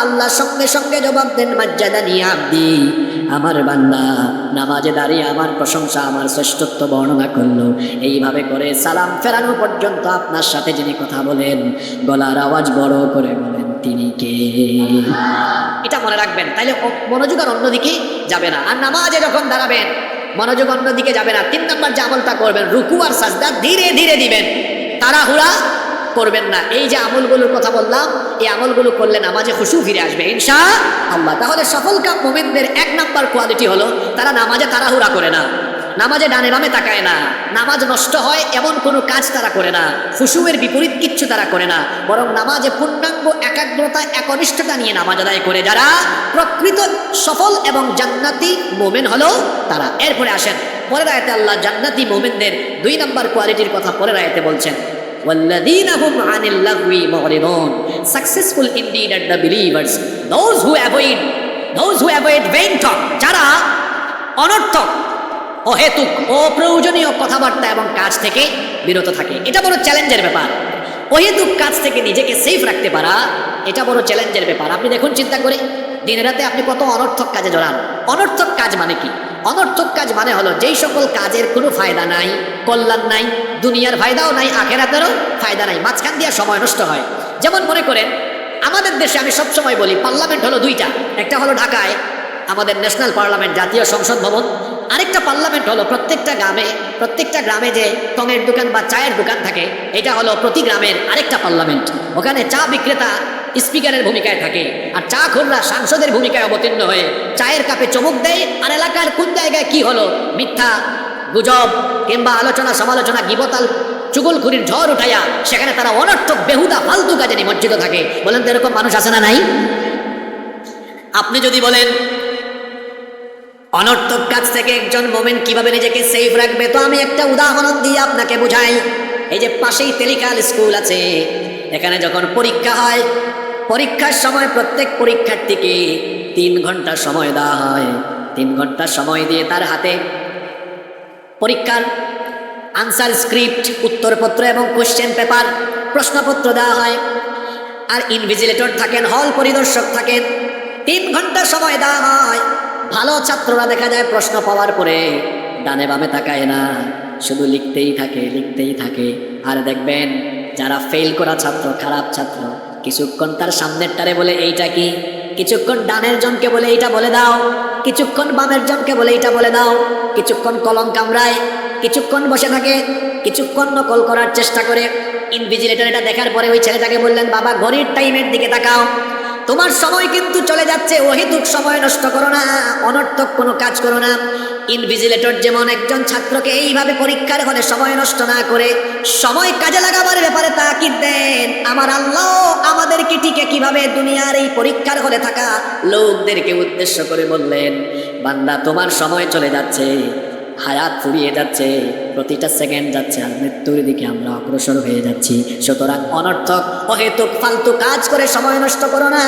আল্লাহ সঙ্গে সঙ্গে জবাব দেন মাজ্জাদানি আব্দি, আমার বান্দা নামাজে দাঁড়িয়ে আমার প্রশংসা, আমার শ্রেষ্ঠত্ব বর্ণনা করলো। এইভাবে করে সালাম ফেরানো পর্যন্ত আপনার সাথে যিনি কথা বলেন, গলার আওয়াজ বড় করে বলেন, তিনি কে? এটা মনে রাখবেন, তাইলে মনোযোগ আর অন্যদিকে যাবে না। আর নামাজে যখন দাঁড়াবেন মনোযোগ অন্যদিকে যাবে না। 3 নম্বর যে আমলটা করবেন, রুকু আর সাজদা ধীরে ধীরে দিবেন, তাড়াহুড়া করবেন না। এই যে আমলগুলোর কথা বললাম, এই আমলগুলো করলে নামাজে খুশু ফিরে আসবে ইনশাআল্লাহ। তাহলে সফল কাম মুমিনদের 1 নম্বর কোয়ালিটি হলো তারা নামাজে তাড়াহুড়া করে না, নামাজে ডানে বামে তাকায় না, নামাজ নষ্ট হয় এমন কোনো কাজ তারা করে না, খুশুয়ের বিপরীত কিচ্ছু তারা করে না, বরং নামাজে পূর্ণাঙ্গ একাগ্রতা একনিষ্ঠতা নিয়ে নামাজ আদায় করে যারা প্রকৃত সফল এবং জান্নাতি মুমিন হলো তারা। এরপরে আসেন পরের আয়াতে আল্লাহ জান্নাতি মুমিনদের 2 নম্বর কোয়ালিটির কথা পরের আয়াতে বলছেন, والذين هم عن اللغو معرضون. Successful indeed are the believers, those who avoid vain talk, যারা অনর্থক, অহেতুক, অপ্রয়োজনীয় কথাবার্তা এবং কাজ থেকে বিরত থাকে। এটা বড় চ্যালেঞ্জের ব্যাপার। অহেতুক কাজ থেকে নিজেকে সেফ রাখতে পারা এটা বড় চ্যালেঞ্জের ব্যাপার। আপনি দেখুন, চিন্তা করে দিনে রাতে আপনি কত অনর্থক কাজে জড়ান। অনর্থক কাজ মানে কি? অনর্থক কাজ মানে হলো যেই সকল কাজের কোনো ফায়দা নাই, কল্যাণ নাই, দুনিয়ার ফায়দাও নাই, আখেরাতেরও ফায়দা নাই, মাঝখান দিয়ে সময় নষ্ট হয়। যেমন মনে করেন আমাদের দেশে, আমি সবসময় বলি, পার্লামেন্ট হলো 2টা। একটা হলো ঢাকায় আমাদের ন্যাশনাল পার্লামেন্ট, জাতীয় সংসদ ভবন। আরেকটা পার্লামেন্ট হলো প্রত্যেকটা গ্রামে যে টঙের দোকান বা চায়ের দোকান থাকে, এটা হলো প্রতি গ্রামের আরেকটা পার্লামেন্ট। ওখানে চা বিক্রেতা স্পিকারের ভূমিকায় থাকে, আর চা খোররা সাংসদের ভূমিকায় অবতীর্ণ হয়ে চায়ের কাপে চমক দেয়। আর এলাকার কোন জায়গায় কি হলো, মিথ্যা গুজব কিংবা আলোচনা সমালোচনা, গিবতাল চুগলখুরির ঝড় উঠাইয়া সেখানে তারা অনর্থক বেহুদা ফালতু কাজে নিমজ্জিত থাকে। বলেন তো এরকম মানুষ আছে না নাই? আপনি যদি বলেন অনর্থক কাজ থেকে একজন মুমিন কিভাবে নিজেকে সেফ রাখবে, তো আমি একটা উদাহরণ দিয়ে আপনাকে বুঝাই। এই যে পাশেই তেলিকাল স্কুল আছে, এখানে যখন পরীক্ষা হয়, পরীক্ষার সময় প্রত্যেক পরীক্ষার্থীকে 3 ঘন্টা সময় দেওয়া হয়। 3 ঘন্টা সময় দিয়ে তার হাতে পরীক্ষার আনসার স্ক্রিপ্ট, উত্তরপত্র এবং কোশ্চেন পেপার, প্রশ্নপত্র দেওয়া হয়। আর ইনভিজিলেটর থাকেন, হল পরিদর্শক থাকেন। 3 ঘন্টা সময় দেওয়া হয়। ভালো ছাত্ররা দেখা যায় প্রশ্ন পাওয়ার পরে ডানে বামে তাকায় না, শুধু লিখতেই থাকে। আর দেখবেন যারা ফেল করা ছাত্র, খারাপ ছাত্র, কিছুক্ষণ তার সামনেরটারে বলে এইটা কি, কিছুক্ষণ ডানের জনকে বলে এইটা বলে দাও, কিছুক্ষণ বামের জনকে বলে এইটা বলে দাও, কিছুক্ষণ কলম কামড়ায়, কিছুক্ষণ বসে থাকে, কিছুক্ষণ নকল করার চেষ্টা করে। ইনভিজিলেটর এটা দেখার পরে ওই ছেলেটাকে বললেন, বাবা ঘড়ির টাইমের দিকে তাকাও, তোমার সময় কিন্তু চলে যাচ্ছে, অহেতুক সময় নষ্ট করো না, অনর্থক কোনো কাজ করো না। ইনভিজিলেটর যেমন একজন ছাত্রকে এইভাবে পরীক্ষার হলে সময় নষ্ট না করে সময় কাজে লাগাবার ব্যাপারে তাকিদ দেন, আমার আল্লাহ আমাদেরকে ঠিক কিভাবে দুনিয়ার এই পরীক্ষার হলে থাকা লোকদেরকে উদ্দেশ্য করে বললেন, বান্দা তোমার সময় চলে যাচ্ছে, হায়াত ফুরিয়ে যাচ্ছে, প্রতিটা সেকেন্ড যাচ্ছে, আর মৃত্যুর দিকে আমরা অগ্রসর হয়ে যাচ্ছি। সুতরাং অনর্থক অহেতুক ফালতু কাজ করে সময় নষ্ট করো না।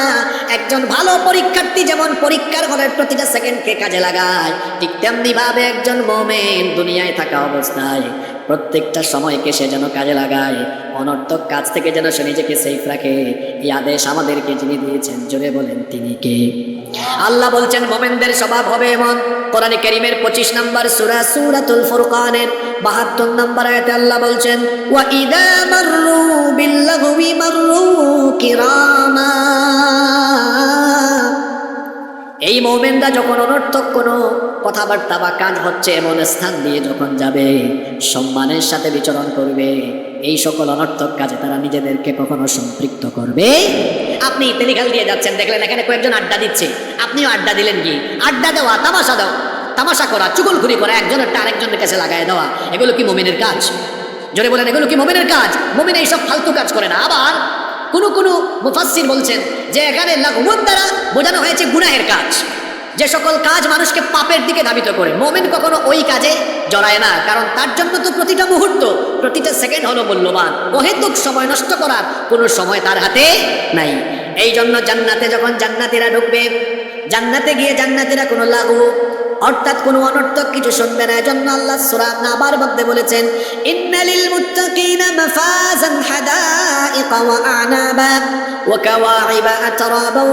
একজন ভালো পরীক্ষার্থী যেমন পরীক্ষার হলের প্রতিটা সেকেন্ডকে কাজে লাগায়, ঠিক তেমনি ভাবে একজন মুমিন দুনিয়ায় থাকা অবস্থায় প্রত্যেকটা সময়কে সে যেন কাজে লাগায়, অনর্থক কাজ থেকে যেন সে নিজেকে সেফ রাখে। এই আদেশ আমাদেরকে যিনি দিয়েছেন, জোরে বলেন তিনি কে? আল্লাহ বলছেন মুমিনদের স্বভাব হবে এমন। কোরআনে কারীমের 25 নম্বর সূরা সূরাতুল ফুরকানের 72 নম্বর আয়াতে আল্লাহ বলছেন, ওয়া ইযা মাররু বিল্লাগwi মাররু কিরামা। এই মুমিনরা যখন অনর্থক কোনো কথাবার্তা বা কাজ হচ্ছে এমন স্থান দিয়ে যখন যাবে, সম্মানের সাথে বিচরণ করবে। এই সকল অনর্থক কাজে তারা নিজেদেরকে কখনো সম্পৃক্ত করবে। আপনি তেলিখাল দিয়ে যাচ্ছেন, দেখলেন এখানে কয়েকজন আড্ডা দিচ্ছে, আপনিও আড্ডা দিলেন। কি আড্ডা দেওয়া, তামাশা করা, চুগলখুরি করা, একজনেরটা আরেকজনের কাছে লাগায় দেওয়া, এগুলো কি মুমিনের কাজ? জোরে বলেন, এগুলো কি মুমিনের কাজ? মুমিন এইসব ফালতু কাজ করে না। আবার কোনো মুফাসসির বলছেন যে এখানে লাগওয়াত দ্বারা বোঝানো হয়েছে গুনাহের কাজ, যে সকল কাজ মানুষকে পাপের দিকে ধাবিত করে। মুমিন কখনো ওই কাজে জড়ায় না, কারণ তার জন্য তো প্রতিটা মুহূর্ত, প্রতিটা সেকেন্ড হলো মূল্যবান। অহেতুক সময় নষ্ট করার কোনো সময় তার হাতে নাই। এই জন্য জান্নাতে যখন জান্নাতীরা ঢুকবে, জান্নাতে গিয়ে জান্নাতীরা কোনো লাগু অর্থাৎ কোনো অনর্থক কিছু শুনবে না। এজন্য আল্লাহ সূরা নাবার মধ্যে বলেছেন, ইন্নালিল মুত্তাকিনা মাফাজান হাদাইকা ওয়া আ'নাবা ওয়া কাওয়াইবা আতরাবা।